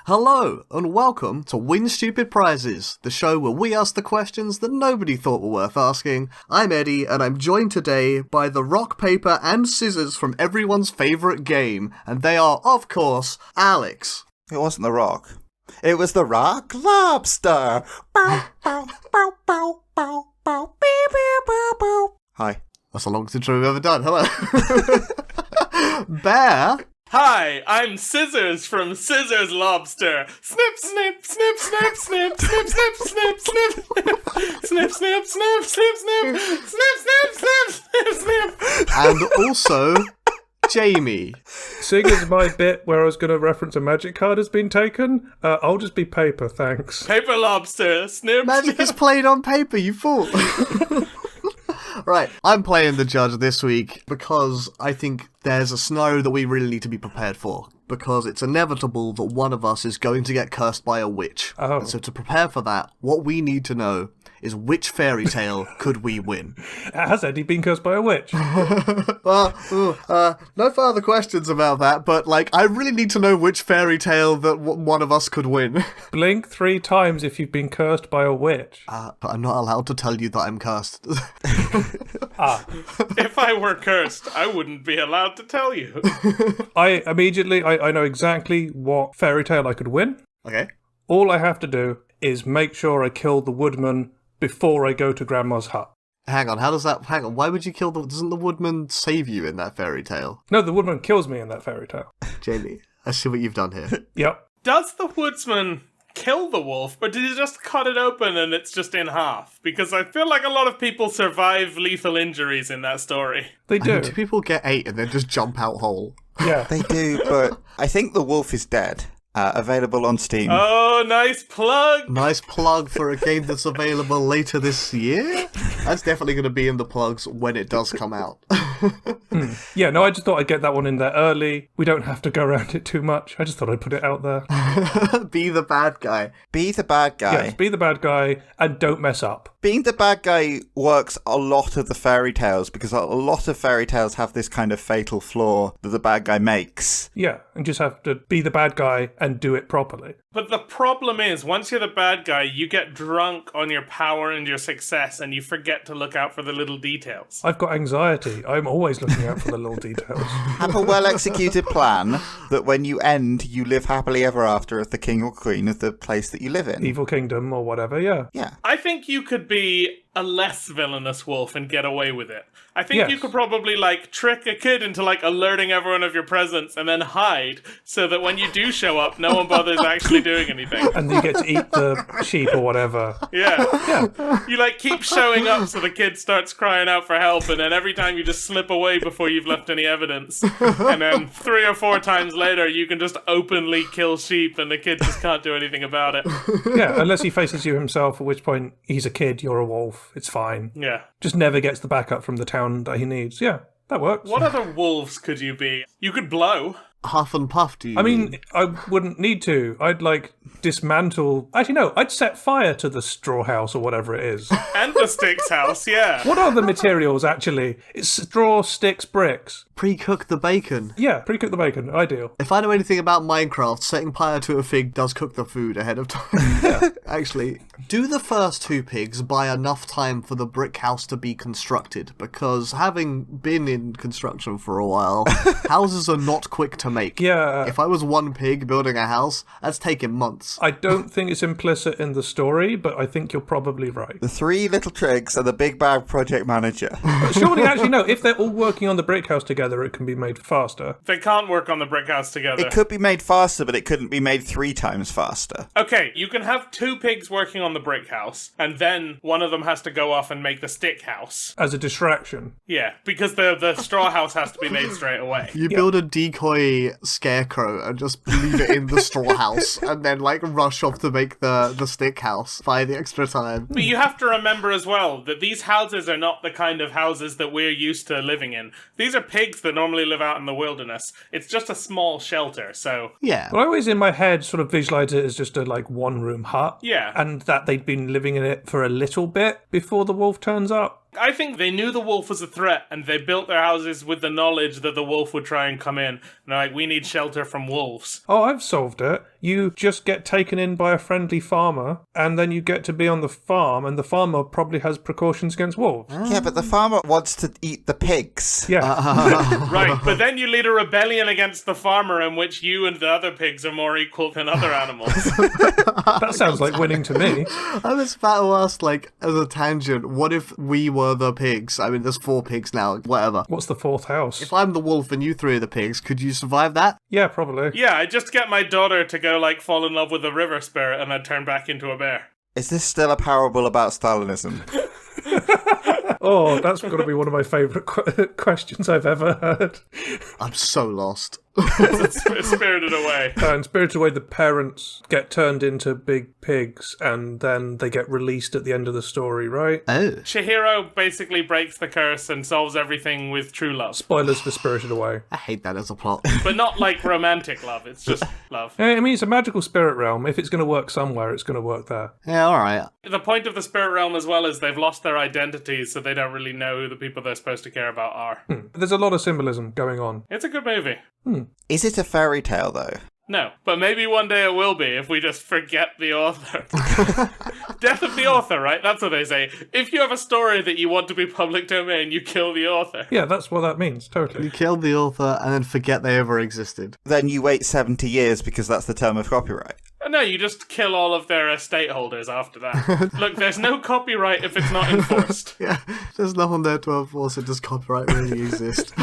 Hello, and welcome to Win Stupid Prizes, the show where we ask the questions that nobody thought were worth asking. I'm Eddie, and I'm joined today by the rock, paper, and scissors from everyone's favourite game, and they are, of course, Alex. It wasn't the rock. It was the rock lobster. Bow, bow, bow, bow, bow, bow, beep, beep, bow, bow. Hi. That's the longest intro we've ever done. Hello. Bear. Hi, I'm Scissors from Scissors Lobster. Snip, snip, snip, snip, snip, snip, snip, snip, snip, snip, snip, snip, snip, snip, snip, snip, snip, snip. And also, Jamie. Seeing as my bit where I was going to reference a magic card has been taken, I'll just be paper, thanks. Paper Lobster. Snip, Magic snip. is played on paper, you fool. Right, I'm playing the judge this week because I think there's a scenario that we really need to be prepared for. Because it's inevitable that one of us is going to get cursed by a witch. Oh. And so to prepare for that, what we need to know is which fairy tale could we win? Has Eddie been cursed by a witch? Well, no further questions about that, but I really need to know which fairy tale that one of us could win. Blink 3 times if you've been cursed by a witch. I'm not allowed to tell you that I'm cursed. If I were cursed, I wouldn't be allowed to tell you. I know exactly what fairy tale I could win. Okay. All I have to do is make sure I kill the woodman before I go to Grandma's hut. Hang on, why would you kill doesn't the woodman save you in that fairy tale? No, the woodman kills me in that fairy tale. Jamie, I see what you've done here. Yep. Does the woodsman kill the wolf, or did he just cut it open and it's just in half? Because I feel like a lot of people survive lethal injuries in that story. They do. Do people get 8 and then just jump out whole? Yeah. They do, but I think the wolf is dead. Available on Steam. Oh, nice plug! Nice plug for a game that's available later this year? That's definitely going to be in the plugs when it does come out. Yeah, no, I just thought I'd get that one in there early. We don't have to go around it too much. I just thought I'd put it out there. Be the bad guy. Be the bad guy. Yes, be the bad guy and don't mess up. Being the bad guy works a lot of the fairy tales because a lot of fairy tales have this kind of fatal flaw that the bad guy makes. Yeah, and just have to be the bad guy and do it properly. But the problem is, once you're the bad guy, you get drunk on your power and your success, and you forget to look out for the little details. I've got anxiety. I'm always looking out for the little details. Have a well-executed plan that when you end, you live happily ever after as the king or queen of the place that you live in. Evil Kingdom or whatever, yeah. Yeah. I think you could be a less villainous wolf and get away with it. I think Yes. you could probably, trick a kid into, alerting everyone of your presence and then hide so that when you do show up, no one bothers actually doing anything. And you get to eat the sheep or whatever. Yeah. You, keep showing up so the kid starts crying out for help, and then every time you just slip away before you've left any evidence. And then 3 or 4 times later, you can just openly kill sheep and the kid just can't do anything about it. Yeah, unless he faces you himself, at which point he's a kid, you're a wolf. It's fine. Yeah. Just never gets the backup from the town that he needs. Yeah, that works. What other wolves could you be? You could blow. Huff and puff, do you I mean, I wouldn't need to. I'd dismantle. Actually, no, I'd set fire to the straw house or whatever it is. And the sticks house, yeah. What are the materials, actually? It's straw, sticks, bricks. Pre-cook the bacon. Yeah, pre-cook the bacon. Ideal. If I know anything about Minecraft, setting fire to a fig does cook the food ahead of time. Actually, do the first 2 pigs buy enough time for the brick house to be constructed? Because having been in construction for a while, houses are not quick to make. Yeah. If I was 1 pig building a house, that's taking months. I don't think it's implicit in the story, but I think you're probably right. The 3 little tricks and the big bag project manager. Surely, actually, no. If they're all working on the brick house together, it can be made faster. They can't work on the brick house together. It could be made faster, but it couldn't be made 3 times faster. Okay, you can have 2 pigs working on the brick house, and then one of them has to go off and make the stick house. As a distraction. Yeah, because the straw house has to be made straight away. You build a decoy scarecrow and just leave it in the straw house, and then rush off to make the stick house. Buy the extra time. But you have to remember as well that these houses are not the kind of houses that we're used to living in. These are pigs that normally live out in the wilderness. It's just a small shelter, so... Yeah. Well, I always in my head sort of visualise it as just a 1-room hut. Yeah. And that they'd been living in it for a little bit before the wolf turns up. I think they knew the wolf was a threat, and they built their houses with the knowledge that the wolf would try and come in. And they're like, we need shelter from wolves. Oh, I've solved it. You just get taken in by a friendly farmer, and then you get to be on the farm, and the farmer probably has precautions against wolves. Yeah, but the farmer wants to eat the pigs. Yeah. Right, but then you lead a rebellion against the farmer in which you and the other pigs are more equal than other animals. That sounds like winning to me. I was about to ask, like, as a tangent, what if we were the pigs? I mean, there's 4 pigs now, whatever. What's the 4th house? If I'm the wolf and you 3 are the pigs, could you survive that? Yeah, probably. Yeah, I just get my daughter to go, like, fall in love with a river spirit and then turn back into a bear. Is this still a parable about Stalinism? Oh, that's got to be one of my favourite questions I've ever heard. I'm so lost. It's Spirited Away. In Spirited Away, the parents get turned into big pigs, and then they get released at the end of the story, right? Oh. Chihiro basically breaks the curse and solves everything with true love. Spoilers for Spirited Away. I hate that as a plot. But not like romantic love, it's just love. I mean, it's a magical spirit realm. If it's going to work somewhere, it's going to work there. Yeah, alright. The point of the spirit realm as well is they've lost their identities, so they don't really know who the people they're supposed to care about are. There's a lot of symbolism going on. It's a good movie. Is it a fairy tale, though? No, but maybe one day it will be if we just forget the author. Death of the author, right? That's what they say. If you have a story that you want to be public domain, you kill the author. Yeah, that's what that means, totally. You kill the author and then forget they ever existed. Then you wait 70 years because that's the term of copyright. No, you just kill all of their estate holders after that. Look, there's no copyright if it's not enforced. Yeah, there's nothing there to enforce it. Does copyright really exist?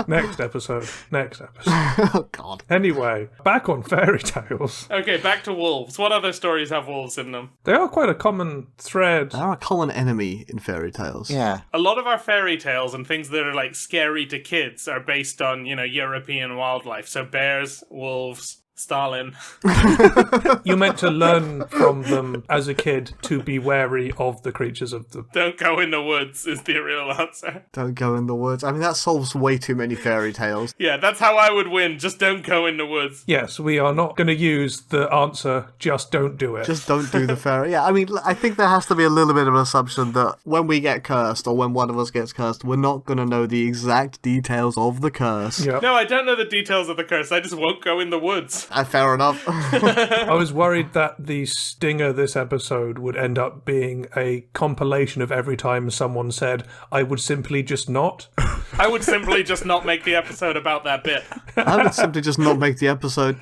Next episode. Oh, God. Anyway, back on fairy tales. Okay, back to wolves. What other stories have wolves in them? They are quite a common thread. They're a common enemy in fairy tales. Yeah. A lot of our fairy tales and things that are like scary to kids are based on, European wildlife. So bears, wolves, Stalin. You're meant to learn from them as a kid to be wary of the creatures of the... Don't go in the woods is the real answer. Don't go in the woods. I mean, that solves way too many fairy tales. Yeah, that's how I would win. Just don't go in the woods. Yes, we are not going to use the answer, just don't do it. Just don't do the fairy. Yeah, I mean, I think there has to be a little bit of an assumption that when we get cursed, or when one of us gets cursed, we're not going to know the exact details of the curse. Yep. No, I don't know the details of the curse. I just won't go in the woods. Fair enough. I was worried that the stinger this episode would end up being a compilation of every time someone said, I would simply just not. I would simply just not make the episode about that bit. I would simply just not make the episode.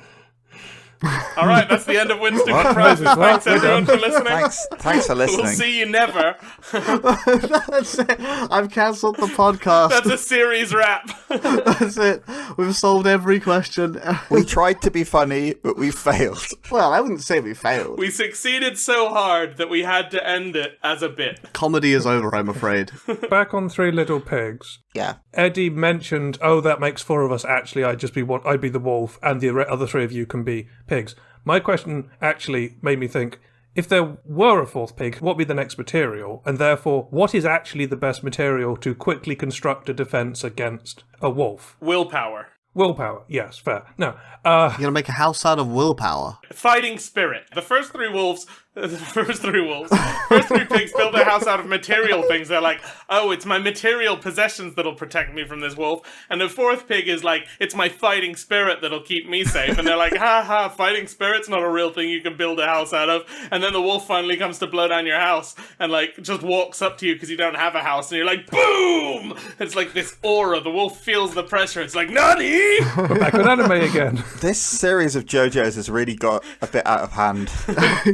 All right, that's the end of Winston What? Comprises. Well, Thanks, we're everyone, done. for listening. Thanks for listening. We'll see you never. That's it. I've cancelled the podcast. That's a series wrap. That's it. We've solved every question. We tried to be funny, but we failed. Well, I wouldn't say we failed. We succeeded so hard that we had to end it as a bit. Comedy is over, I'm afraid. Back on Three Little Pigs. Yeah. Eddie mentioned, that makes 4 of us. Actually, I'd be the wolf, and the other 3 of you can be pigs. My question actually made me think, if there were a 4th pig, what would be the next material? And therefore, what is actually the best material to quickly construct a defense against a wolf? Willpower. Willpower, yes, fair. No, You're gonna make a house out of willpower. Fighting spirit. The first 3 first 3 pigs build their house out of material things. They're like, oh, it's my material possessions that'll protect me from this wolf. And the 4th pig is like, it's my fighting spirit that'll keep me safe. And they're like, ha ha, fighting spirit's not a real thing you can build a house out of. And then the wolf finally comes to blow down your house and like just walks up to you because you don't have a house. And you're like, boom! It's like this aura. The wolf feels the pressure. It's like, nani? we're back on anime again. This series of JoJo's has really got a bit out of hand.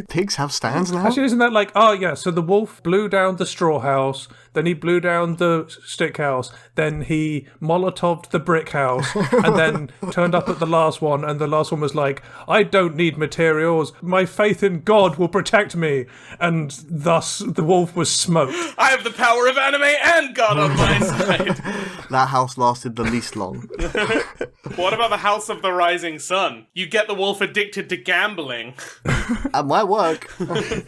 Pigs have stands now? Actually, isn't that like, so the wolf blew down the straw house, then he blew down the stick house, then he Molotoved the brick house, and then turned up at the last one, and the last one was like, I don't need materials, my faith in God will protect me, and thus the wolf was smoked. I have the power of anime and God on my side. That house lasted the least long. What about the House of the Rising Sun? You get the wolf addicted to gambling. At my work,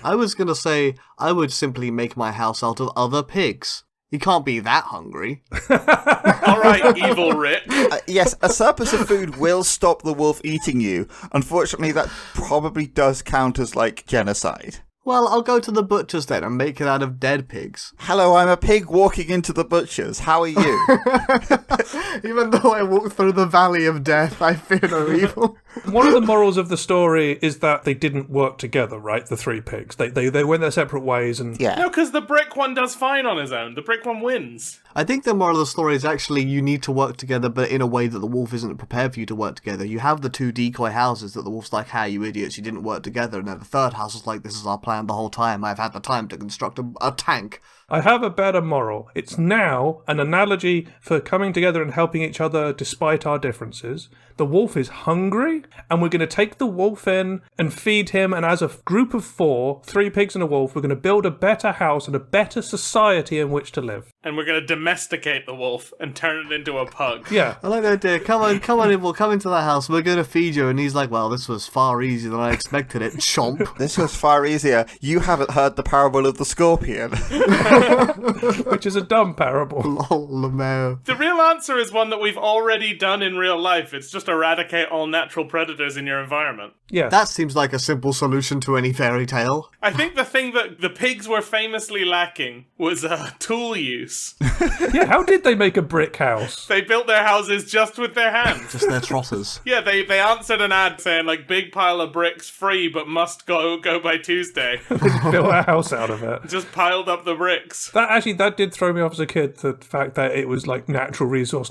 I was gonna say I would simply make my house out of other pigs. You can't be that hungry. All right, evil Rick. Yes, a surplus of food will stop the wolf eating you. Unfortunately, that probably does count as, like, genocide. Well, I'll go to the butcher's then and make it out of dead pigs. Hello, I'm a pig walking into the butcher's. How are you? Even though I walk through the valley of death, I fear no evil. One of the morals of the story is that they didn't work together, right? The three pigs. They went their separate ways and... Yeah. No, because the brick one does fine on his own. The brick one wins. I think the moral of the story is actually you need to work together, but in a way that the wolf isn't prepared for you to work together. You have the two decoy houses that the wolf's like, "Hey, you idiots, you didn't work together." And then the third house is like, "This is our plan the whole time. I've had the time to construct a tank." I have a better moral. It's now an analogy for coming together and helping each other despite our differences. The wolf is hungry, and we're going to take the wolf in and feed him, and as a group of 4, 3 pigs and a wolf, we're going to build a better house and a better society in which to live. And we're going to domesticate the wolf and turn it into a pug. Yeah. I like the idea. Come on, we'll come into the house. We're going to feed you. And he's like, "Well, this was far easier than I expected it." Chomp. This was far easier. You haven't heard the parable of the scorpion. Which is a dumb parable. Lol, Lemao. The real answer is one that we've already done in real life. It's just eradicate all natural predators in your environment. Yeah. That seems like a simple solution to any fairy tale. I think the thing that the pigs were famously lacking was tool use. Yeah, how did they make a brick house? They built their houses just with their hands. Just their trotters. Yeah, they answered an ad saying, like, "Big pile of bricks free, but must go by Tuesday." Built a house out of it. Just piled up the bricks. That did throw me off as a kid, the fact that it was like natural resource,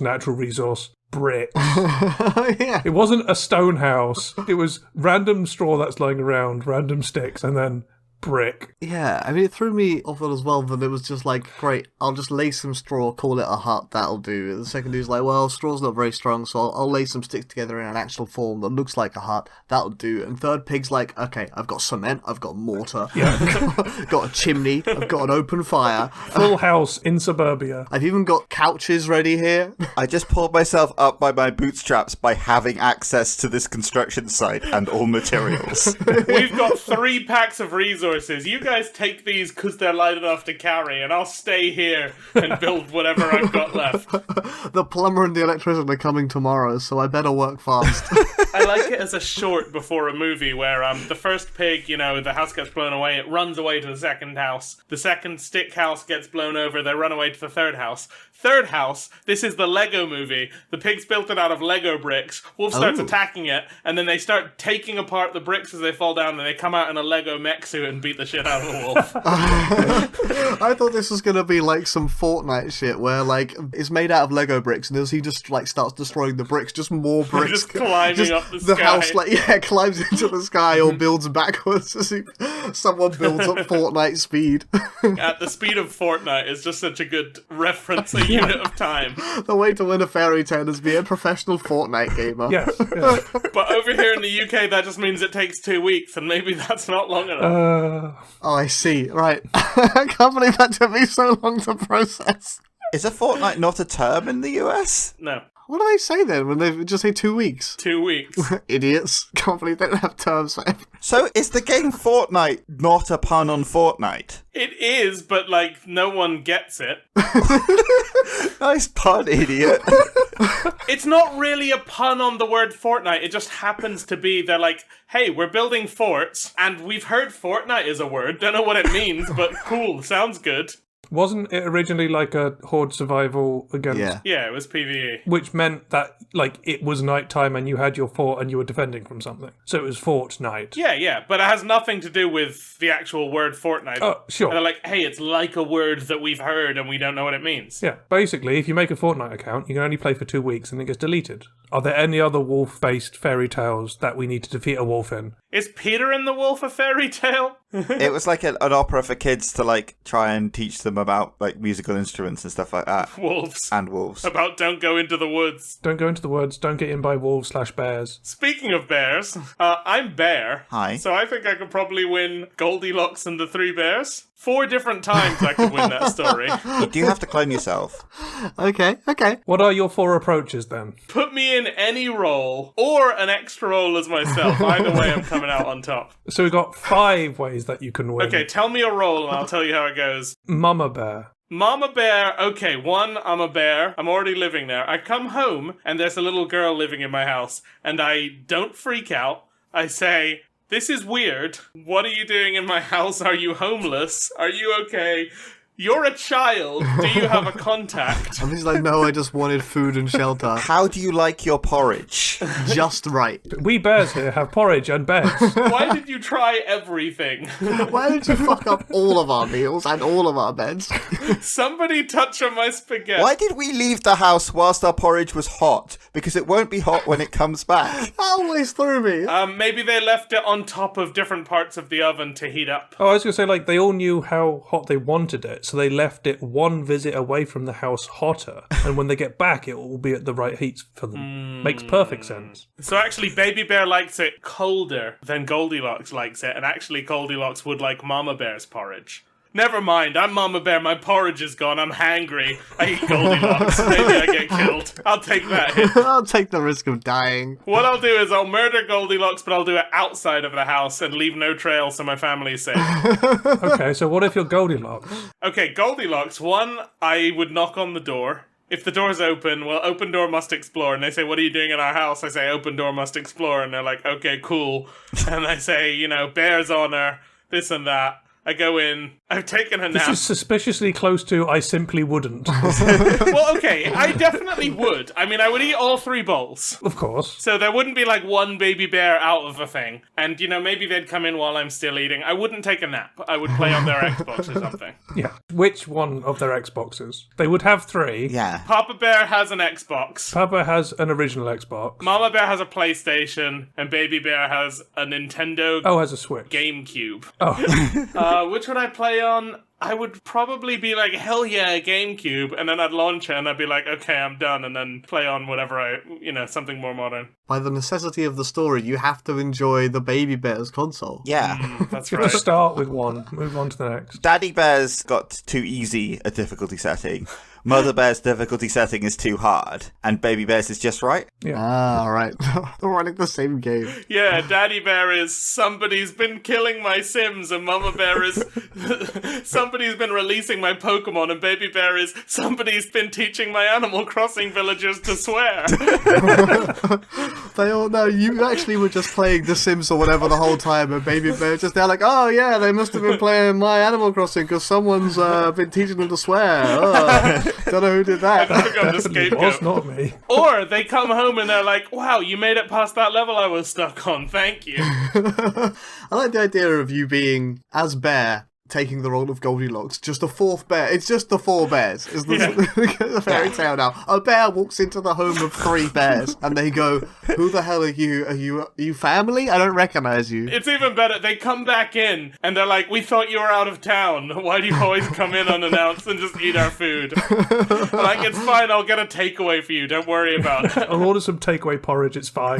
bricks. Yeah. It wasn't a stone house. It was random straw that's lying around, random sticks, and then brick. Yeah, I mean, it threw me off it as well that it was just like, great, I'll just lay some straw, call it a hut, that'll do. And the second dude's like, well, straw's not very strong, so I'll lay some sticks together in an actual form that looks like a hut, that'll do. And third pig's like, okay, I've got cement, I've got mortar, I've got a chimney, I've got an open fire. Full house in suburbia. I've even got couches ready here. I just pulled myself up by my bootstraps by having access to this construction site and all materials. We've got 3 packs of resources. You guys take these because they're light enough to carry, and I'll stay here and build whatever I've got left. The plumber and the electrician are coming tomorrow, so I better work fast. I like it as a short before a movie where the first pig, the house gets blown away, it runs away to the second house. The second stick house gets blown over, they run away to the third house. Third house, this is the Lego movie. The pigs built it out of Lego bricks. Wolf starts attacking it, and then they start taking apart the bricks as they fall down, and they come out in a Lego mech suit and beat the shit out of the wolf. I thought this was going to be like some Fortnite shit where, like, it's made out of Lego bricks, and as he just, like, starts destroying the bricks, just more bricks. Just climbing up the sky. The house, climbs into the sky or builds backwards as someone builds up Fortnite speed. At the speed of Fortnite is just such a good reference, a unit of time. The way to win a fairy tale is be a professional Fortnite gamer. Yes. But over here in the UK, that just means it takes 2 weeks, and maybe that's not long enough. Oh, I see. Right. I can't believe that took me so long to process. Is a fortnight not a term in the US? No. What do they say then when they just say 2 weeks? 2 weeks. Idiots. Can't believe they don't have terms for everything. So is the game Fortnite not a pun on Fortnite? It is, but, no one gets it. Nice pun, idiot. It's not really a pun on the word Fortnite. It just happens to be, they're like, hey, we're building forts, and we've heard Fortnite is a word. Don't know what it means, but cool, sounds good. Wasn't it originally like a horde survival against... Yeah. Yeah, it was PvE. Which meant that, it was nighttime and you had your fort and you were defending from something. So it was Fortnite. Yeah, but it has nothing to do with the actual word Fortnite. Oh, sure. And they're like, hey, it's like a word that we've heard and we don't know what it means. Yeah, basically, if you make a Fortnite account, you can only play for 2 weeks and it gets deleted. Are there any other wolf-based fairy tales that we need to defeat a wolf in? Is Peter and the Wolf a fairy tale? It was like an opera for kids to try and teach them about musical instruments and stuff like that. Wolves. And wolves. About don't go into the woods. Don't go into the woods, don't get in by wolves/bears. Speaking of bears, I'm Bear. Hi. So I think I could probably win Goldilocks and the 3 Bears. 4 different times I could win that story. You do have to clone yourself. Okay. What are your 4 approaches then? Put me in any role, or an extra role as myself. Either way, I'm coming out on top. So we've got 5 ways that you can win. Okay, tell me a role and I'll tell you how it goes. Mama bear. Mama bear, okay, 1, I'm a bear. I'm already living there. I come home and there's a little girl living in my house and I don't freak out. I say, This is weird. What are you doing in my house? Are you homeless? Are you okay? You're a child. Do you have a contact? And he's like, no, I just wanted food and shelter. How do you like your porridge? Just right. We bears here have porridge and beds. Why did you try everything? Why did you fuck up all of our meals and all of our beds? Somebody touch on my spaghetti. Why did we leave the house whilst our porridge was hot? Because it won't be hot when it comes back. That always threw me. Maybe they left it on top of different parts of the oven to heat up. Oh, I was going to say, like, they all knew how hot they wanted it, so they left it one visit away from the house hotter, and when they get back, it will be at the right heat for them. Makes perfect sense. So actually, Baby Bear likes it colder than Goldilocks likes it, and actually Goldilocks would like Mama Bear's porridge. Never mind, I'm Mama Bear, my porridge is gone, I'm hangry. I eat Goldilocks, maybe I get killed. I'll take that hit. I'll take the risk of dying. What I'll do is I'll murder Goldilocks, but I'll do it outside of the house and leave no trail so my family is safe. Okay, so what if you're Goldilocks? Okay, Goldilocks, one, I would knock on the door. If the door's open, well, open door must explore. And they say, what are you doing in our house? I say, open door must explore. And they're like, okay, cool. And I say, you know, bear's honor, this and that. I go in, I've taken a nap. This is suspiciously close to I simply wouldn't. Well, okay, I definitely would. I mean, I would eat all 3 bowls. Of course. So there wouldn't be like one baby bear out of a thing. And, you know, maybe they'd come in while I'm still eating. I wouldn't take a nap. I would play on their Xbox or something. Yeah. Which one of their Xboxes? They would have 3. Yeah. Papa Bear has an Xbox. Papa has an original Xbox. Mama Bear has a PlayStation. And Baby Bear has a Nintendo Oh, has a Switch. GameCube. Oh. Which would I play on? I would probably be like, hell yeah, a GameCube, and then I'd launch it and I'd be like, okay, I'm done, and then play on whatever something more modern. By the necessity of the story, you have to enjoy the Baby Bear's console. Yeah. That's You right. have to start with one, move on to the next. Daddy Bear's got too easy a difficulty setting. Mother Bear's difficulty setting is too hard. And Baby Bear's is just right. Ah, right. They're running the same game. Yeah, Daddy Bear is somebody's been killing my Sims, and Mama Bear is somebody's been releasing my Pokemon, and Baby Bear is somebody's been teaching my Animal Crossing villagers to swear. They all know you actually were just playing The Sims or whatever the whole time, and Baby Bear just they're like, oh yeah, they must have been playing my Animal Crossing because someone's been teaching them to swear. Oh, don't know who did that. I think I'm the It was scapegoat. not me. Or they come home and they're like, wow, you made it past that level I was stuck on. Thank you. I like the idea of you being, as Bear, taking the role of Goldilocks, just a 4th bear. It's just the 4 bears. Is the fairy tale now. A bear walks into the home of 3 bears, and they go, who the hell are you? Are you family? I don't recognize you. It's even better. They come back in and they're like, we thought you were out of town. Why do you always come in unannounced and just eat our food? I'm like, it's fine. I'll get a takeaway for you. Don't worry about it. I'll order some takeaway porridge, it's fine.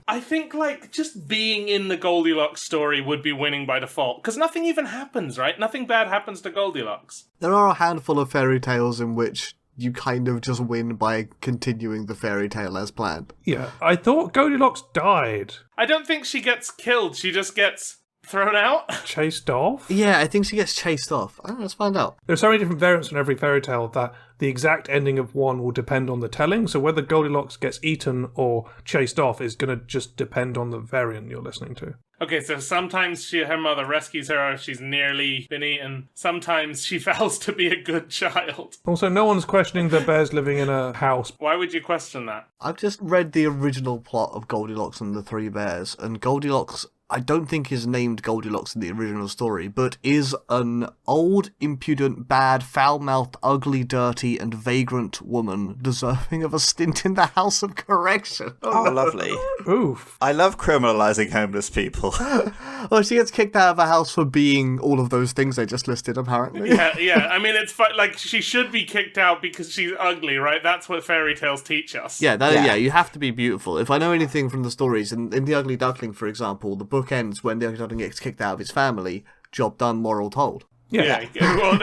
I think, like, just being in the Goldilocks story would be winning by default. Because nothing even happens, right? Nothing bad happens to Goldilocks. There are a handful of fairy tales in which you kind of just win by continuing the fairy tale as planned. Yeah, I thought Goldilocks died. I don't think she gets killed. She just gets thrown out. Chased off? Yeah, I think she gets chased off. I don't know, let's find out. There's so many different variants in every fairy tale that the exact ending of one will depend on the telling, so whether Goldilocks gets eaten or chased off is going to just depend on the variant you're listening to. Okay, so sometimes her mother rescues her if she's nearly been eaten. Sometimes she vows to be a good child. Also, no one's questioning the bears living in a house. Why would you question that? I've just read the original plot of Goldilocks and the 3 Bears, and Goldilocks, I don't think is named Goldilocks in the original story, but is an old, impudent, bad, foul-mouthed, ugly, dirty, and vagrant woman deserving of a stint in the House of Correction. Oh, lovely. Oof. I love criminalizing homeless people. Well, she gets kicked out of a house for being all of those things I just listed, apparently. Yeah. I mean, it's like she should be kicked out because she's ugly, right? That's what fairy tales teach us. Yeah, you have to be beautiful. If I know anything from the stories, in The Ugly Duckling, for example, the book ends when the Ugly Duckling gets kicked out of his family, job done, moral told. Yeah. Well,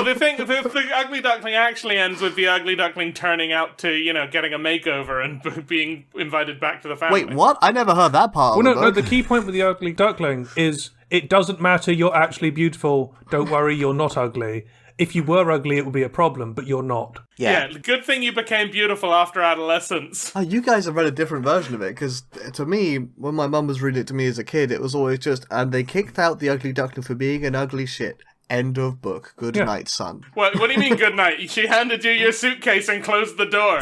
the Ugly Duckling actually ends with the Ugly Duckling turning out to, getting a makeover and being invited back to the family. Wait, what? I never heard that part Well, of the book. no, the key point with the ugly duckling is it doesn't matter, you're actually beautiful. Don't worry, you're not ugly. if you were ugly, it would be a problem, but you're not. Yeah, good thing you became beautiful after adolescence. Oh, you guys have read a different version of it, because to me, when my mum was reading it to me as a kid, it was always just, and they kicked out the ugly duckling for being an ugly shit. End of book. Good night, son. What do you mean good night? She handed you your suitcase and closed the door.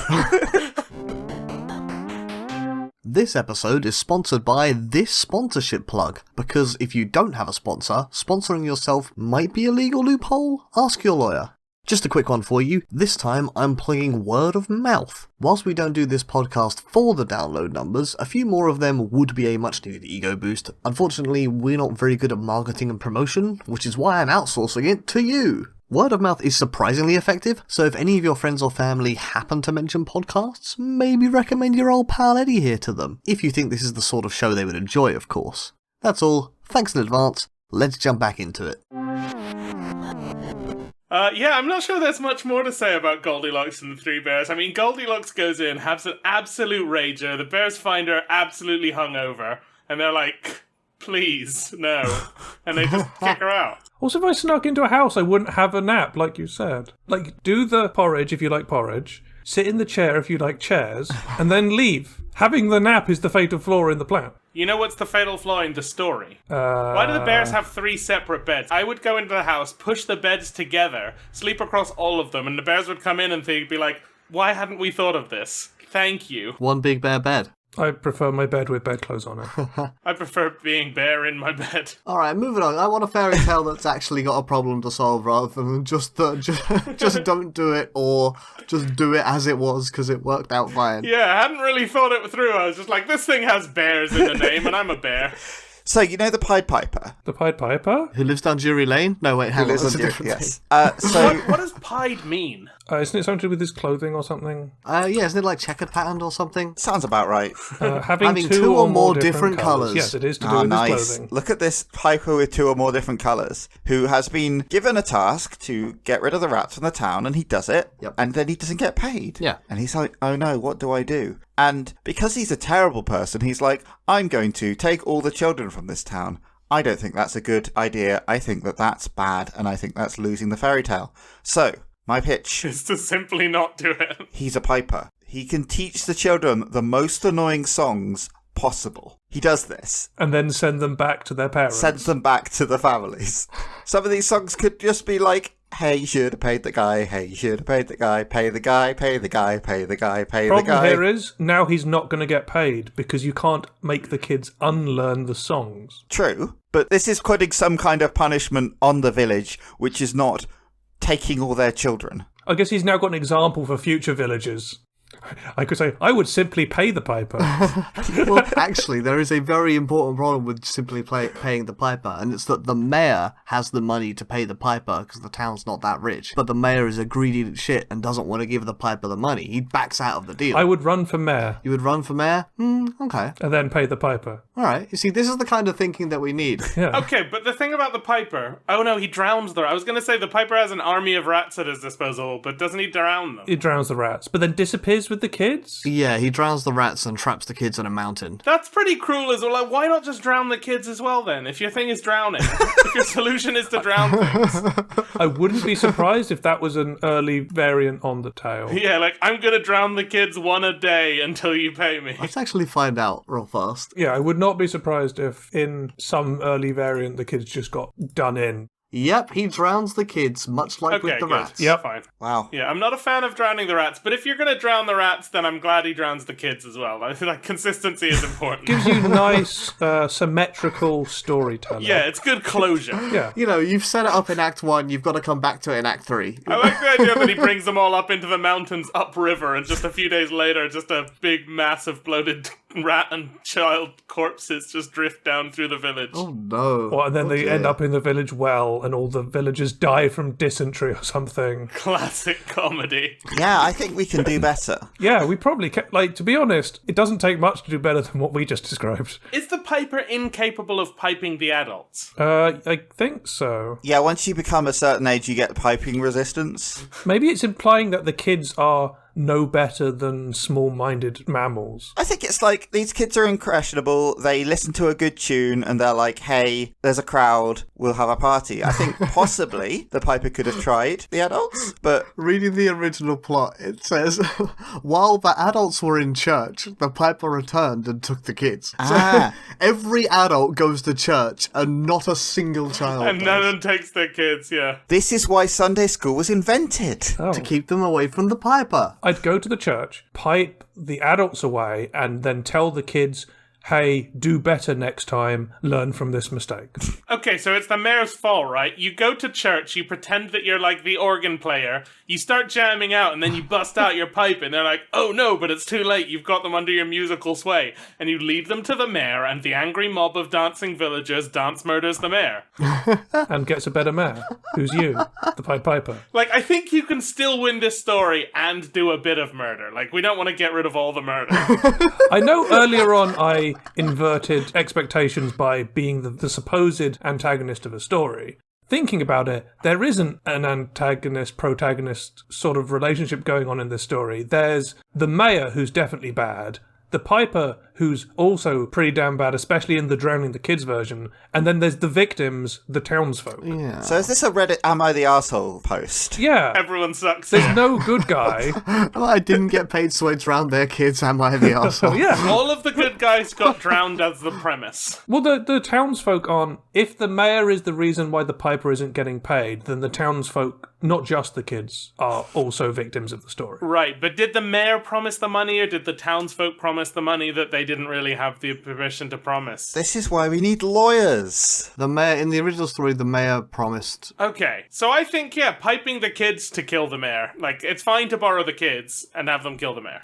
This episode is sponsored by this sponsorship plug, because if you don't have a sponsor, sponsoring yourself might be a legal loophole. Ask your lawyer. Just a quick one for you. This time I'm plugging word of mouth. Whilst we don't do this podcast for the download numbers, a few more of them would be a much needed ego boost. Unfortunately, we're not very good at marketing and promotion, which is why I'm outsourcing it to you. Word of mouth is surprisingly effective, so if any of your friends or family happen to mention podcasts, maybe recommend your old pal Eddie here to them, if you think this is the sort of show they would enjoy, of course. That's all. Thanks in advance. Let's jump back into it. I'm not sure there's much more to say about Goldilocks and the Three Bears. I mean, Goldilocks goes in, has an absolute rager, the bears find her absolutely hungover, and they're like, please, no. And they just kick her out. Also, if I snuck into a house, I wouldn't have a nap, like you said. Like, do the porridge if you like porridge, sit in the chair if you like chairs, and then leave. Having the nap is the fatal flaw in the plan. You know what's the fatal flaw in the story? Why do the bears have 3 separate beds? I would go into the house, push the beds together, sleep across all of them, and the bears would come in and they'd be like, why hadn't we thought of this? Thank you. One big bear bed. I prefer my bed with bedclothes on it. I prefer being bear in my bed. Alright, moving on. I want a fairy tale that's actually got a problem to solve rather than just don't do it, or just do it as it was because it worked out fine. Yeah, I hadn't really thought it through. I was just like, this thing has bears in the name and I'm a bear. So, you know the Pied Piper? The Pied Piper? Who lives down Drury Lane? No, wait, hang on. That's a different yes. thing. What does pied mean? Isn't it something to do with his clothing or something? Yeah, isn't it like checkered patterned or something? Sounds about right. Having two or more different colours. Yes, it is to do with his clothing. Look at this Piper with 2 or more different colours, who has been given a task to get rid of the rats from the town, and he does it, and then he doesn't get paid. Yeah. And he's like, oh no, what do I do? And because he's a terrible person, he's like, I'm going to take all the children from this town. I don't think that's a good idea. I think that that's bad, and I think that's losing the fairy tale. So, my pitch is to simply not do it. He's a piper. He can teach the children the most annoying songs possible. He does this. And then send them back to their parents. Sends them back to the families. Some of these songs could just be like, hey, you should have paid the guy. Hey, you should have paid the guy. Pay the guy. Pay the guy. Pay the guy. Pay the guy. Problem here is, now he's not going to get paid because you can't make the kids unlearn the songs. True, but this is putting some kind of punishment on the village, which is not taking all their children. I guess he's now got an example for future villagers. I could say, I would simply pay the piper. Well, actually, there is a very important problem with simply paying the piper, and it's that the mayor has the money to pay the piper because the town's not that rich. But the mayor is a greedy shit and doesn't want to give the piper the money. He backs out of the deal. I would run for mayor. You would run for mayor? Okay. And then pay the piper. All right. You see, this is the kind of thinking that we need. Yeah. Okay, but the thing about the piper... Oh no, he drowns them. I was going to say the piper has an army of rats at his disposal, but doesn't he drown them? He drowns the rats, but then disappears with the kids? Yeah, he drowns the rats and traps the kids in a mountain. That's pretty cruel as well. Like, why not just drown the kids as well then? If your thing is drowning. If your solution is to drown things. I wouldn't be surprised if that was an early variant on the tale. Yeah, like, I'm going to drown the kids one a day until you pay me. Let's actually find out real fast. Yeah, I would not be surprised if in some early variant the kids just got done in. Yep, he drowns the kids, much like with the rats. Yep, fine. Wow. Yeah, I'm not a fan of drowning the rats, but if you're going to drown the rats, then I'm glad he drowns the kids as well. I feel like consistency is important. Gives you nice, symmetrical storytelling. Yeah, it's good closure. Yeah. You know, you've set it up in Act 1, you've got to come back to it in Act 3. I like the idea that he brings them all up into the mountains upriver, and just a few days later, just a big mass of bloated rat and child corpses just drift down through the village. Oh no. Well, and then they end up in the village well, and all the villagers die from dysentery or something. Classic comedy. Yeah, I think we can do better. Yeah, we probably can. Like, to be honest, it doesn't take much to do better than what we just described. Is the piper incapable of piping the adults? I think so. Yeah, once you become a certain age, you get piping resistance. Maybe it's implying that the kids are no better than small-minded mammals? I think it's like these kids are impressionable. They listen to a good tune and they're like, hey, there's a crowd, we'll have a party. I think possibly the Piper could have tried the adults, but... Reading the original plot, it says, while the adults were in church, the Piper returned and took the kids. Ah. So every adult goes to church and not a single child And does. none of them takes their kids, yeah. This is why Sunday school was invented. Oh. To keep them away from the Piper. I'd go to the church, pipe the adults away, and then tell the kids, hey, do better next time, learn from this mistake. Okay, so it's the mayor's fault, right? You go to church, you pretend that you're like the organ player, you start jamming out, and then you bust out your pipe, and they're like, oh no, but it's too late, you've got them under your musical sway. And you lead them to the mayor, and the angry mob of dancing villagers dance murders the mayor. And gets a better mayor. Who's you? The Pied Piper. Like, I think you can still win this story and do a bit of murder. Like, we don't want to get rid of all the murder. I know earlier on I inverted expectations by being the supposed antagonist of a story. Thinking about it, there isn't an antagonist-protagonist sort of relationship going on in this story. There's the mayor, who's definitely bad, the Piper, who's also pretty damn bad, especially in the Drowning the Kids version, and then there's the victims, the townsfolk. Yeah. So is this a Reddit Am I the Arsehole post? Yeah. Everyone sucks. There's no good guy. Well, I didn't get paid so to drown their kids, am I the arsehole? Yeah. All of the good guys got drowned as the premise. Well, the townsfolk aren't... If the mayor is the reason why the Piper isn't getting paid, then the townsfolk, not just the kids, are also victims of the story. Right, but did the mayor promise the money, or did the townsfolk promise the money that they didn't really have the permission to promise? This is why we need lawyers. The mayor, in the original story, the mayor promised. Okay, so I think, yeah, piping the kids to kill the mayor. Like, it's fine to borrow the kids and have them kill the mayor.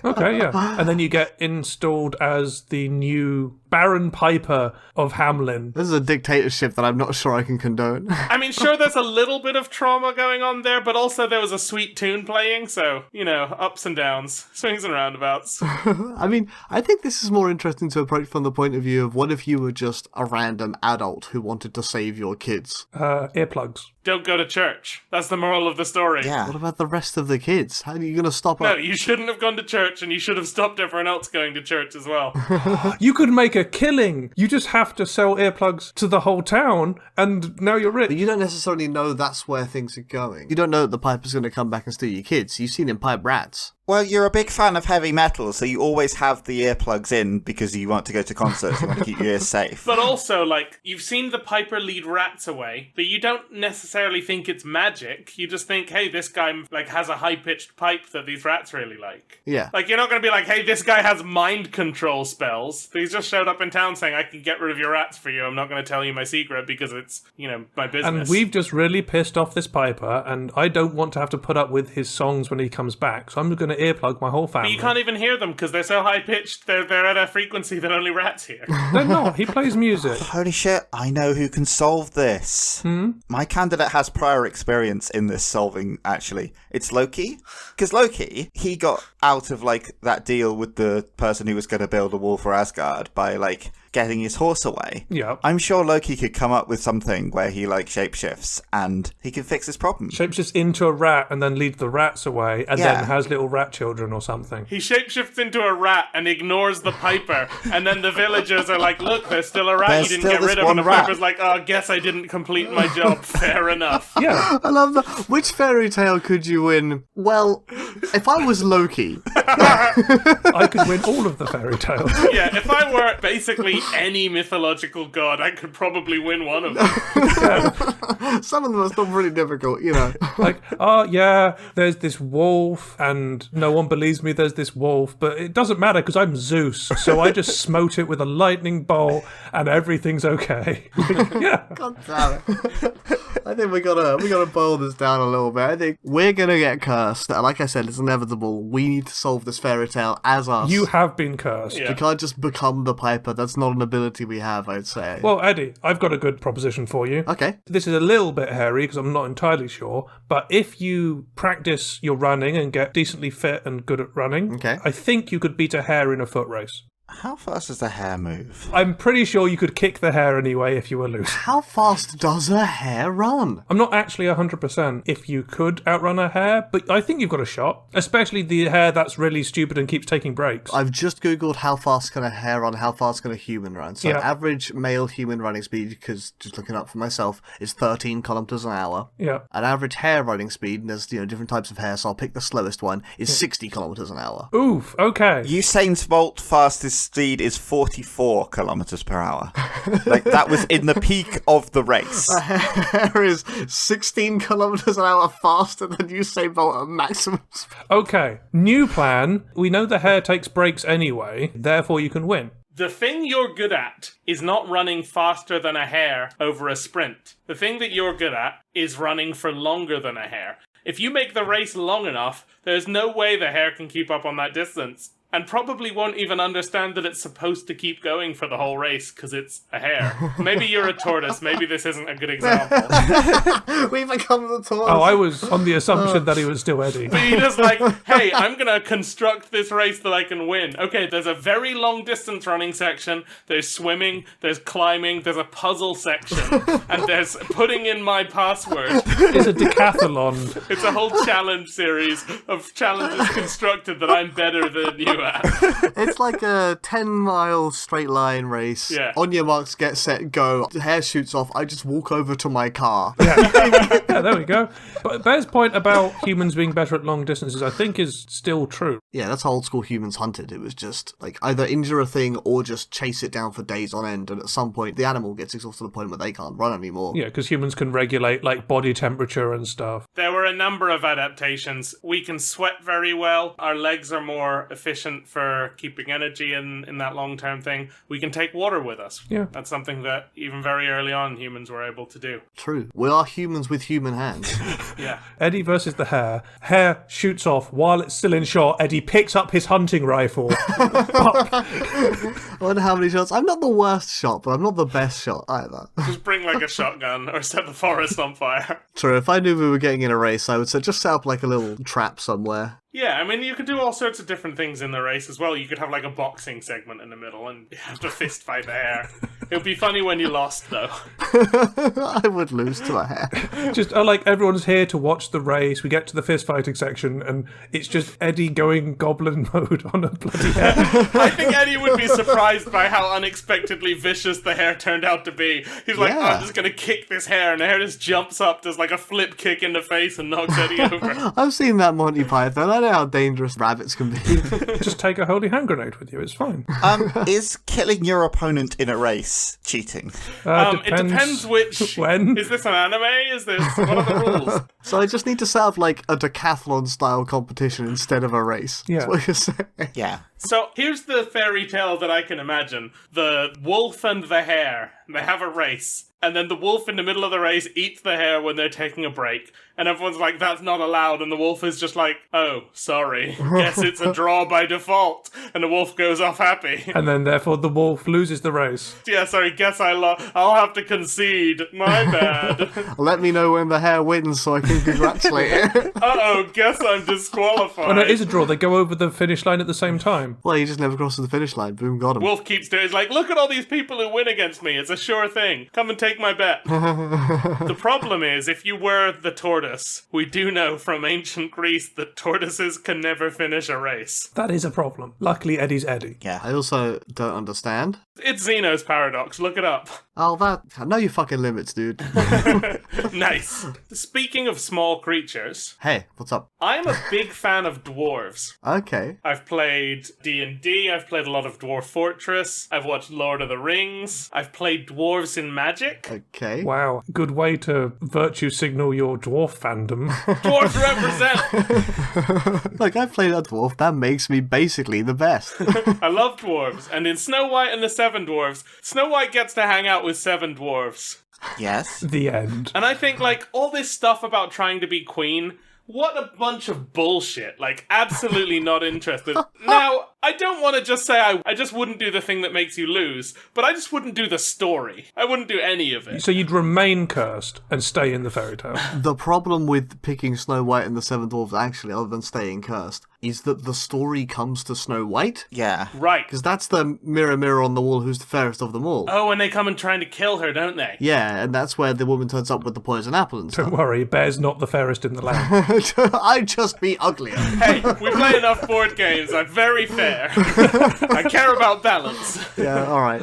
Okay, yeah. And then you get installed as the new Baron Piper of Hamlin. This is a dictatorship that I'm not sure I can condone. I mean, sure, there's a little bit of trauma going on there, but also there was a sweet tune playing, so, you know, ups and downs, swings and roundabouts. I mean, I think this is more interesting to approach from the point of view of what if you were just a random adult who wanted to save your kids? Earplugs. Don't go to church. That's the moral of the story. Yeah. What about the rest of the kids? How are you going to stop No, it? you shouldn't have gone to church, and you should have stopped everyone else going to church as well. You could make a killing. You just have to sell earplugs to the whole town, and now you're rich. But you don't necessarily know that's where things are going. You don't know that the Piper's going to come back and steal your kids. You've seen him pipe rats. Well, you're a big fan of heavy metal, so you always have the earplugs in because you want to go to concerts, you want to keep your ears safe. But also, like, you've seen the Piper lead rats away, but you don't necessarily think it's magic. You just think, hey, this guy, like, has a high-pitched pipe that these rats really like. Yeah. Like, you're not going to be like, hey, this guy has mind control spells. He's just showed up in town saying, I can get rid of your rats for you. I'm not going to tell you my secret because it's, you know, my business. And we've just really pissed off this Piper, and I don't want to have to put up with his songs when he comes back, so I'm going to earplug my whole family. But you can't even hear them because they're so high-pitched, they're at a frequency that only rats hear. They're not. He plays music. Holy shit, I know who can solve this. My candidate has prior experience in this solving, actually. It's Loki. Because Loki, he got out of, like, that deal with the person who was going to build a wall for Asgard by, like, getting his horse away. Yeah. I'm sure Loki could come up with something where he, like, shapeshifts and he can fix his problem. Shapeshifts into a rat and then leads the rats away and Yeah. then has little rat children or something. He shapeshifts into a rat and ignores the Piper, and then the villagers are like, look, there's still a rat There's you didn't still get rid this of, and the one rat. Piper's like, oh, guess I didn't complete my job, fair enough. Yeah. I love that. Which fairy tale could you win? Well, if I was Loki, I could win all of the fairy tales. Yeah, if I were basically any mythological god, I could probably win one of them. some of them are still pretty difficult, you know. Like, oh, yeah, there's this wolf, and no one believes me there's this wolf, but it doesn't matter because I'm Zeus, so I just smote it with a lightning bolt, and everything's okay. Yeah. God damn it. I think we gotta boil this down a little bit. I think we're gonna get cursed. Like I said, it's inevitable. We need to solve this fairy tale as us. You have been cursed. Yeah. We can't just become the Piper. That's not an ability we have, I'd say. Well, Eddie, I've got a good proposition for you. Okay. This is a little bit hairy because I'm not entirely sure, but if you practice your running and get decently fit and good at running, Okay. I think you could beat a hare in a foot race. How fast does the hare move? I'm pretty sure you could kick the hare anyway if you were loose. How fast does a hare run? I'm not actually 100% if you could outrun a hare, but I think you've got a shot. Especially the hare that's really stupid and keeps taking breaks. I've just googled how fast can a hare run, how fast can a human run. So Yeah. average male human running speed, because just looking up for myself, is 13 kilometers an hour. Yeah. An average hare running speed, and there's different types of hare, so I'll pick the slowest one, is 60 kilometers an hour. Oof, okay. Usain Bolt fastest speed is 44 kilometers per hour. Like, that was in the peak of the race. A hare is 16 kilometers an hour faster than Usain Bolt at maximum speed. Okay, new plan. We know the hare takes breaks anyway, therefore you can win. The thing you're good at is not running faster than a hare over a sprint. The thing that you're good at is running for longer than a hare. If you make the race long enough, there's no way the hare can keep up on that distance. And probably won't even understand that it's supposed to keep going for the whole race because it's a hare. Maybe you're a tortoise. Maybe this isn't a good example. We become the tortoise. Oh, I was on the assumption that he was still Eddie. But you're just like, hey, I'm going to construct this race that I can win. Okay, there's a very long distance running section. There's swimming. There's climbing. There's a puzzle section. And there's putting in my password. It's a decathlon. It's a whole challenge series of challenges constructed that I'm better than you at. It's like a 10-mile straight line race. Yeah. On your marks, get set, go. The hare shoots off. I just walk over to my car. Yeah, there we go. But Bear's point about humans being better at long distances, I think, is still true. Yeah, that's how old school humans hunted. It was just like either injure a thing or just chase it down for days on end. And at some point, the animal gets exhausted to the point where they can't run anymore. Yeah, because humans can regulate like body temperature and stuff. There were a number of adaptations. We can sweat very well. Our legs are more efficient for keeping energy in that long-term thing. We can take water with us. Yeah. That's something that even very early on humans were able to do. True. We are humans with human hands. Yeah. Eddie versus the hare. Hare shoots off while it's still in shot. Eddie picks up his hunting rifle. I wonder how many shots. I'm not the worst shot, but I'm not the best shot either. Just bring like a shotgun or set the forest on fire. True. If I knew we were getting in a race, I would say just set up like a little trap somewhere. Yeah, I mean, you could do all sorts of different things in the race as well. You could have like a boxing segment in the middle and you have to fist fight the hare. It would be funny when you lost, though. I would lose to a hare. Just like everyone's here to watch the race. We get to the fist fighting section and it's just Eddie going goblin mode on a bloody hare. I think Eddie would be surprised by how unexpectedly vicious the hare turned out to be. He's like, Yeah. I'm just going to kick this hare, and the hare just jumps up, does like a flip kick in the face and knocks Eddie over. I've seen that Monty Python. I know how dangerous rabbits can be. Just take a holy hand grenade with you. It's fine. Is killing your opponent in a race cheating? It depends which... When? Is this an anime? Is this... What are the rules? So I just need to set up like a decathlon style competition instead of a race. Yeah. That's what you're saying. Yeah. So here's the fairy tale that I can imagine. The wolf and the hare, they have a race. And then the wolf in the middle of the race eats the hare when they're taking a break. And everyone's like, that's not allowed. And the wolf is just like, oh, sorry. Guess it's a draw by default. And the wolf goes off happy. And then therefore the wolf loses the race. Yeah, sorry, guess I'll have to concede. My bad. Let me know when the hare wins so I can congratulate it. Uh-oh, guess I'm disqualified. Oh no, it is a draw. They go over the finish line at the same time. Well, he just never crosses the finish line. Boom, got him. Wolf keeps doing it. He's like, look at all these people who win against me. It's a sure thing. Come and take my bet. The problem is, if you were the tortoise, we do know from ancient Greece that tortoises can never finish a race. That is a problem. Luckily, Eddie's Eddie. Yeah. I also don't understand. It's Zeno's paradox. Look it up. Oh, I know your fucking limits, dude. Nice. Speaking of small creatures, Hey, what's up? I'm a big fan of dwarves. Okay. I've played D&D, I've played a lot of Dwarf Fortress, I've watched Lord of the Rings, I've played dwarves in Magic. Okay. Wow, good way to virtue signal your dwarf fandom. Dwarves represent! Look, I played a dwarf. That makes me basically the best. I love dwarves, and in Snow White and the Seven Dwarfs, Snow White gets to hang out with seven dwarves. Yes. The end. And I think, like, all this stuff about trying to be queen, what a bunch of bullshit. Like, absolutely not interested. Now, I don't want to just say I just wouldn't do the thing that makes you lose, but I just wouldn't do the story. I wouldn't do any of it. So you'd remain cursed and stay in the fairy tale. The problem with picking Snow White and the Seven Dwarfs, actually, other than staying cursed, is that the story comes to Snow White. Yeah. Right. Because that's the mirror, mirror on the wall, who's the fairest of them all. Oh, and they come and trying to kill her, don't they? Yeah, and that's where the woman turns up with the poison apple and Don't stuff. worry, Bear's not the fairest in the land. I'd just be uglier. Hey, we play enough board games. I'm very fair. I care about balance. Yeah, alright.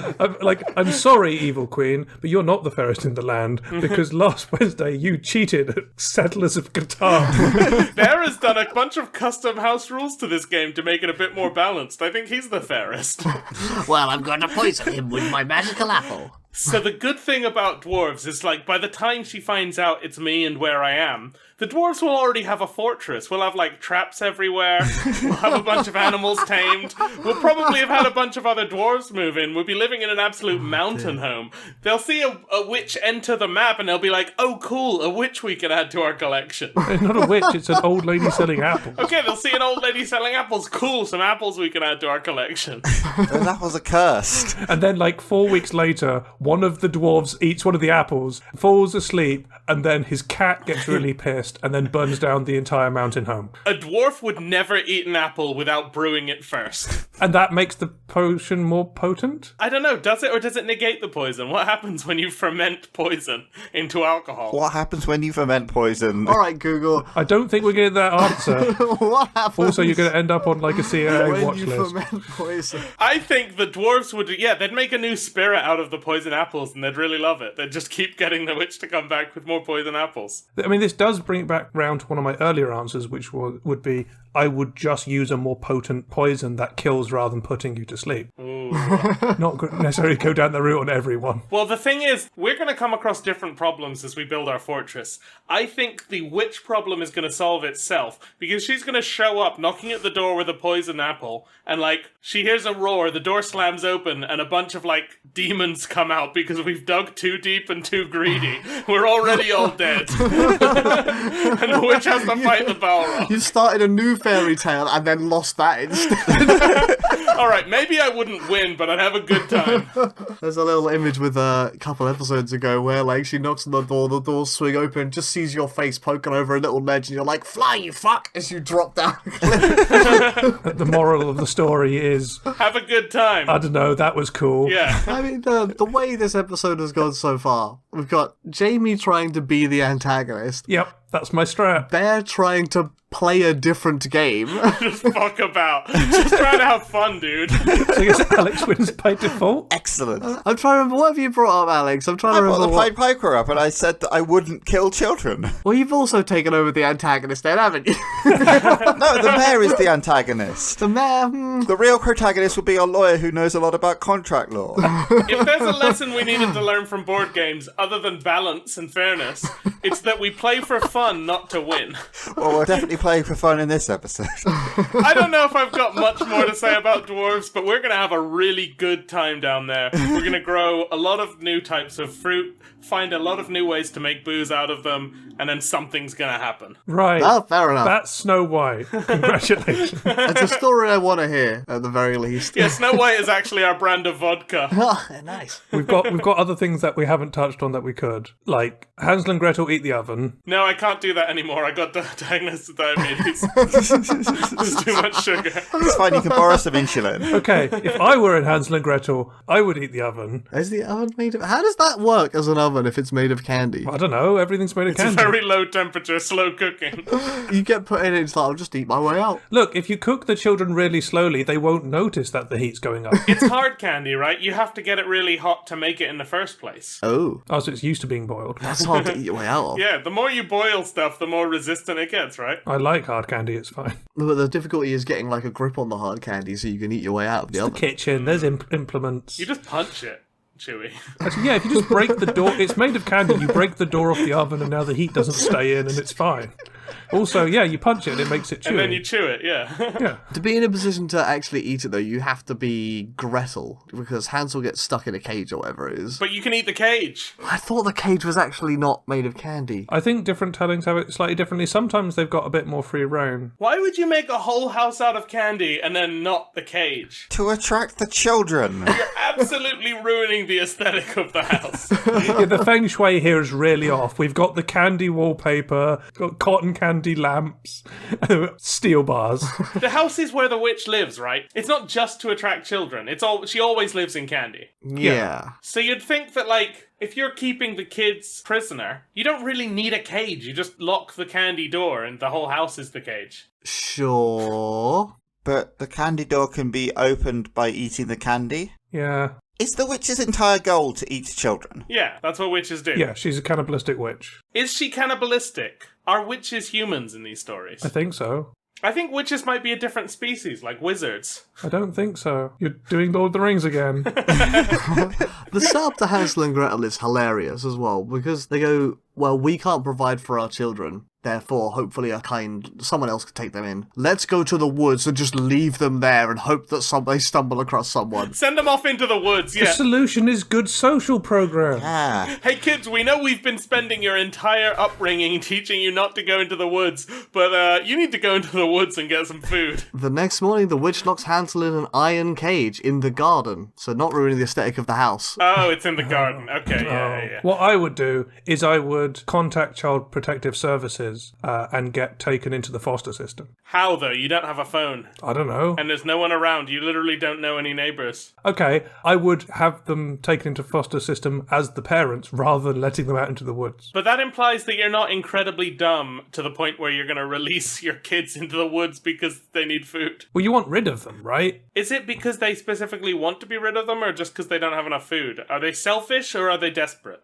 I'm sorry, Evil Queen, but you're not the fairest in the land, because last Wednesday you cheated at Settlers of Catan. Bear has done a bunch of custom house rules to this game to make it a bit more balanced. I think he's the fairest. Well, I'm going to poison him with my magical apple. So the good thing about dwarves is, like, by the time she finds out it's me and where I am, the dwarves will already have a fortress. We'll have, like, traps everywhere. We'll have a bunch of animals tamed. We'll probably have had a bunch of other dwarves move in. We'll be living in an absolute mountain home. They'll see a witch enter the map and they'll be like, oh, cool, a witch we can add to our collection. It's not a witch, it's an old lady selling apples. Okay, they'll see an old lady selling apples. Cool, some apples we can add to our collection. Those apples are cursed. And then, like, 4 weeks later, one of the dwarves eats one of the apples, falls asleep, and then his cat gets really pissed and then burns down the entire mountain home. A dwarf would never eat an apple without brewing it first. And that makes the potion more potent? I don't know, does it or does it negate the poison? What happens when you ferment poison into alcohol? What happens when you ferment poison? Alright, Google. I don't think we're getting that answer. What happens Also, you're going to end up on, like, a CIA when watch you list. ferment poison? I think the dwarves would, they'd make a new spirit out of the poison apples and they'd really love it. They'd just keep getting the witch to come back with more poison apples. I mean, this does bring it back round to one of my earlier answers, which would be, I would just use a more potent poison that kills rather than putting you to sleep. Ooh. Not necessarily go down the route on everyone. Well, the thing is, we're going to come across different problems as we build our fortress. I think the witch problem is going to solve itself, because she's going to show up knocking at the door with a poison apple, and, like, she hears a roar, the door slams open, and a bunch of, like, demons come out because we've dug too deep and too greedy. We're already all dead. And the witch has to fight the Balrog. You started a new fairy tale and then lost that instead. Alright, maybe I wouldn't win, but I'd have a good time. There's a little image with a couple episodes ago where, like, she knocks on the doors swing open, just sees your face poking over a little ledge, and you're like, fly, you fuck, as you drop down. The moral of the story is, Have a good time. I don't know, that was cool. Yeah. I mean, the way this episode has gone so far, we've got Jamie trying to be the antagonist, Yep, that's my strat. Bear trying to play a different game. Just fuck about. Just trying to have fun, dude. So I guess Alex wins by default. Excellent. I'm trying to remember, what have you brought up, Alex? I'm trying I to brought remember the Pied Piper up and I said that I wouldn't kill children. Well, you've also taken over the antagonist then, haven't you? No, the mayor is the antagonist. The mayor, The real protagonist would be a lawyer who knows a lot about contract law. If there's a lesson we needed to learn from board games, other than balance and fairness, it's that we play for fun, not to win. Well, we're definitely playing for fun in this episode. I don't know if I've got much more to say about dwarves, but we're going to have a really good time down there. We're going to grow a lot of new types of fruit, find a lot of new ways to make booze out of them, and then something's going to happen. Right. oh, fair enough. That's Snow White. Congratulations. It's a story I want to hear, at the very least. Yeah, Snow White is actually our brand of vodka. Oh, nice. We've got other things that we haven't touched on that we could. Like, Hansel and Gretel eat the oven. No, I can't do that anymore. I got diagnosed with diabetes. There's too much sugar. It's fine, you can borrow some insulin. Okay, if I were in Hansel and Gretel, I would eat the oven. Is the oven made of... How does that work as an oven if it's made of candy? I don't know, everything's made of candy. Very low temperature, slow cooking. You get put in it, it's like, I'll just eat my way out. Look, if you cook the children really slowly, they won't notice that the heat's going up. It's hard candy, right? You have to get it really hot to make it in the first place. Oh. Oh, so it's used to being boiled. That's hard to eat your way out of. Yeah, the more you boil stuff, the more resistant it gets, right? I like hard candy, it's fine. But the difficulty is getting, like, a grip on the hard candy so you can eat your way out of the The oven. kitchen, there's implements. You just punch it, Chewy. Actually, yeah, if you just break the door, it's made of candy, you break the door off the oven and now the heat doesn't stay in and it's fine. Also, yeah, you punch it and it makes it chewy. And then you chew it, yeah. Yeah. To be in a position to actually eat it, though, you have to be Gretel, because Hansel gets stuck in a cage or whatever it is. But you can eat the cage. I thought the cage was actually not made of candy. I think different tellings have it slightly differently. Sometimes they've got a bit more free reign. Why would you make a whole house out of candy and then not the cage? To attract the children. You're absolutely ruining the aesthetic of the house. Yeah, the feng shui here is really off. We've got the candy wallpaper, got cotton cotton candy lamps, steel bars. The house is where the witch lives, right? It's not just to attract children. She always lives in candy. Yeah. So you'd think that, like, if you're keeping the kids prisoner, you don't really need a cage. You just lock the candy door and the whole house is the cage. Sure. But the candy door can be opened by eating the candy. Yeah. Is the witch's entire goal to eat children? Yeah, that's what witches do. Yeah, she's a cannibalistic witch. Is she cannibalistic? Are witches humans in these stories? I think so. I think witches might be a different species, like wizards. I don't think so. You're doing Lord of the Rings again. The setup to Hansel and Gretel is hilarious as well, because they go, well, we can't provide for our children, therefore, hopefully someone else could take them in. Let's go to the woods and just leave them there and hope that they stumble across someone. Send them off into the woods, The solution is good social program. Yeah. Hey kids, we know we've been spending your entire upbringing teaching you not to go into the woods, but you need to go into the woods and get some food. The next morning, the witch locks Hansel in an iron cage in the garden, so not ruining the aesthetic of the house. Oh, it's in the garden. Okay, yeah. What I would do is I would contact Child Protective Services and get taken into the foster system. How, though? You don't have a phone. I don't know. And there's no one around. You literally don't know any neighbours. Okay, I would have them taken into foster system as the parents rather than letting them out into the woods. But that implies that you're not incredibly dumb to the point where you're going to release your kids into the woods because they need food. Well, you want rid of them, right? Is it because they specifically want to be rid of them, or just because they don't have enough food? Are they selfish, or are they desperate?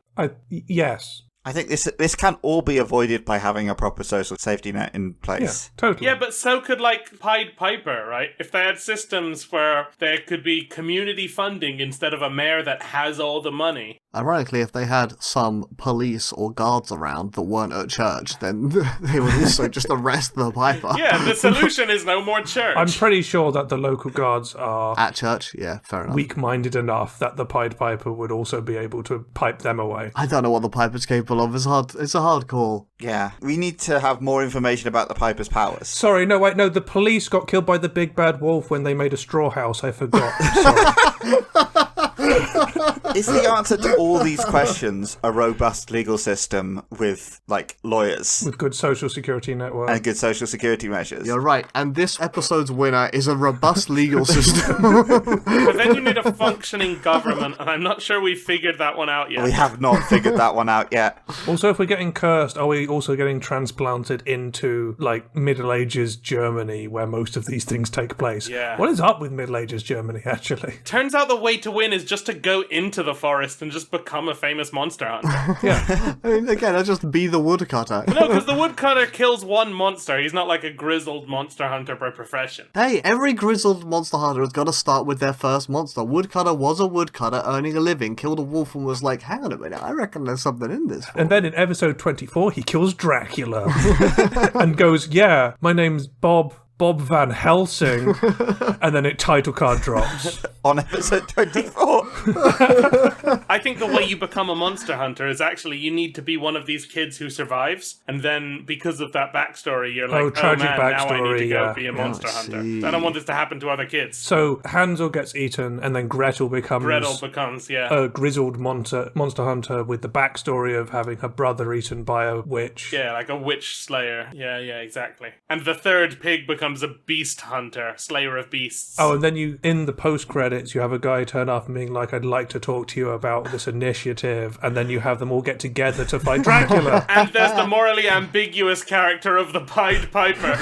Yes. I think this can all be avoided by having a proper social safety net in place. Yeah, totally. Yeah, but so could, like, Pied Piper, right? If they had systems where there could be community funding instead of a mayor that has all the money. Ironically, if they had some police or guards around that weren't at church, then they would also just arrest the piper. Yeah, the solution is no more church. I'm pretty sure that the local guards are At church? Yeah, fair enough. weak-minded enough that the Pied Piper would also be able to pipe them away. I don't know what the piper's capable of. It's a hard call. Yeah. We need to have more information about the Piper's powers. Sorry, no, wait, no, the police got killed by the big bad wolf when they made a straw house. I forgot. Sorry. Is the answer to all these questions a robust legal system with, like, lawyers With good social security network. and good social security measures? You're right, and this episode's winner is a robust legal system. But then you need a functioning government, and I'm not sure we've figured that one out yet. We have not figured that one out yet. Also, if we're getting cursed, are we also getting transplanted into, like, Middle Ages Germany, where most of these things take place? Yeah. What is up with Middle Ages Germany, actually? Turns out the way to win is just to go into the forest and just become a famous monster hunter. Yeah. I mean, again, I'll just be the woodcutter. No, because the woodcutter kills one monster. He's not like a grizzled monster hunter by profession. Hey, every grizzled monster hunter has got to start with their first monster. Woodcutter was a woodcutter earning a living, killed a wolf and was like, hang on a minute, I reckon there's something in this. And then in episode 24, he kills Dracula. And goes, yeah, my name's Bob Van Helsing. And then title card drops. On episode 24. I think the way you become a monster hunter is actually you need to be one of these kids who survives, and then because of that backstory, you're like, tragic man, now I need to backstory, go yeah. be a monster hunter. see. I don't want this to happen to other kids. So Hansel gets eaten, and then Gretel becomes Gretel becomes, a grizzled monster hunter with the backstory of having her brother eaten by a witch. Yeah, like a witch slayer. Yeah, exactly. And the third pig becomes a beast hunter, slayer of beasts. Oh, and then in the post-credits, you have a guy turn up and being like, I'd like to talk to you about this initiative, and then you have them all get together to fight Dracula. And there's the morally ambiguous character of the Pied Piper.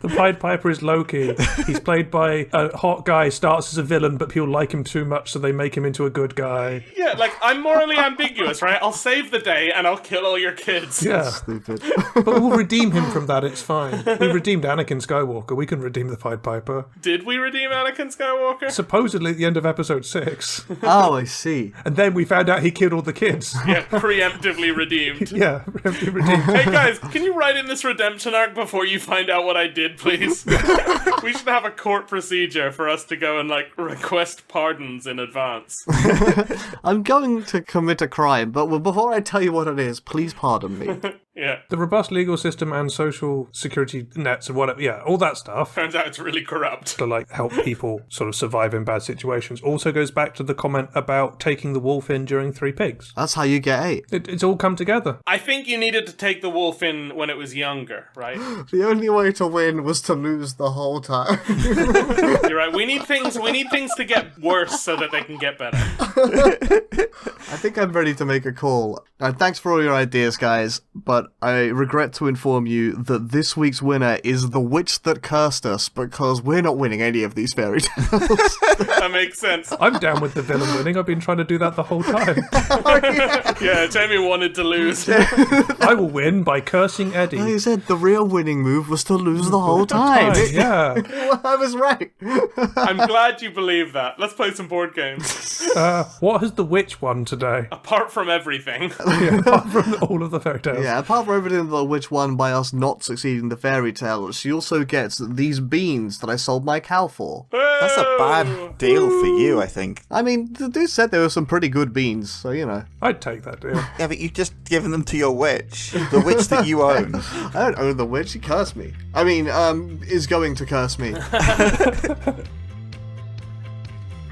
The Pied Piper is Loki. He's played by a hot guy, starts as a villain, but people like him too much, so they make him into a good guy. Yeah, like, I'm morally ambiguous, right? I'll save the day and I'll kill all your kids. Yeah, Stupid. but we'll redeem him from that, it's fine. We redeemed Anakin Skywalker, we can redeem the Pied Piper. Did we redeem Anakin Skywalker? Supposedly at the end of episode 6. Oh, I see. And then we found out he killed all the kids. Yeah, preemptively redeemed. Yeah, redeemed. Hey guys, can you write in this redemption arc before you find out what I did, please? We should have a court procedure for us to go and, like, request pardons in advance. I'm going to commit a crime, but before I tell you what it is, please pardon me. Yeah. The robust legal system and social security nets and whatever, all that stuff Turns out it's really corrupt. to like help people sort of survive in bad situations also goes back to the comment about taking the wolf in during Three Pigs. That's how you get 8. It's all come together. I think you needed to take the wolf in when it was younger, right? The only way to win was to lose the whole time. You're right. We need things to get worse so that they can get better. I think I'm ready to make a call. Thanks for all your ideas, guys, but I regret to inform you that this week's winner is The Witch That Cursed Us, because we're not winning any of these fairy tales. That makes sense. I'm down with the villain winning. I've been trying to do that the whole time. Yeah, Jamie wanted to lose. I will win by cursing Eddie. Like I said, the real winning move was to lose the whole time. Yeah. Well, I was right. I'm glad you believe that. Let's play some board games. What has the witch won today? Apart from everything. Apart from all of the fairy tales. Yeah, apart from everything the witch won by us not succeeding the fairy tale, she also gets these beans that I sold my cow for. That's a bad deal for you, I think. I mean, the dude said there were some pretty good beans, so you know. I'd take that deal. Yeah, but you've just given them to your witch. The witch that you own. I don't own the witch, she cursed me. I mean, is going to curse me.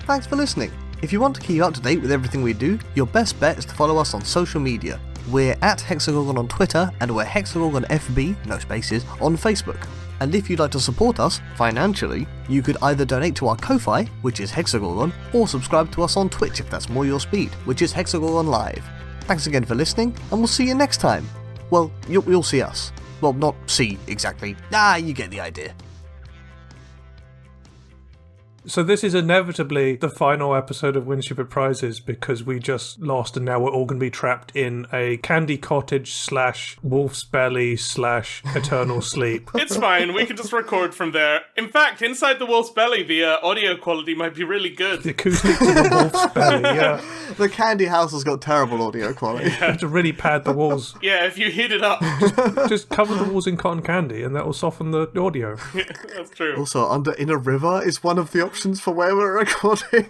Thanks for listening. If you want to keep up to date with everything we do, your best bet is to follow us on social media. We're at Hexagorgon on Twitter, and we're Hexagorgon FB, no spaces, on Facebook. And if you'd like to support us financially, you could either donate to our Ko-Fi, which is Hexagorgon, or subscribe to us on Twitch if that's more your speed, which is Hexagorgon Live. Thanks again for listening, and we'll see you next time. Well, you'll see us. Well, not see exactly. You get the idea. So this is inevitably the final episode of Win Stupid Prizes because we just lost and now we're all going to be trapped in a candy cottage / wolf's belly / eternal sleep. It's fine. We can just record from there. In fact, inside the wolf's belly, the audio quality might be really good. The acoustics of the wolf's belly, yeah. The candy house has got terrible audio quality. You have to really pad the walls. Yeah, if you heat it up. Just cover the walls in cotton candy and that will soften the audio. That's true. Also, in a river is one of the options for where we're recording.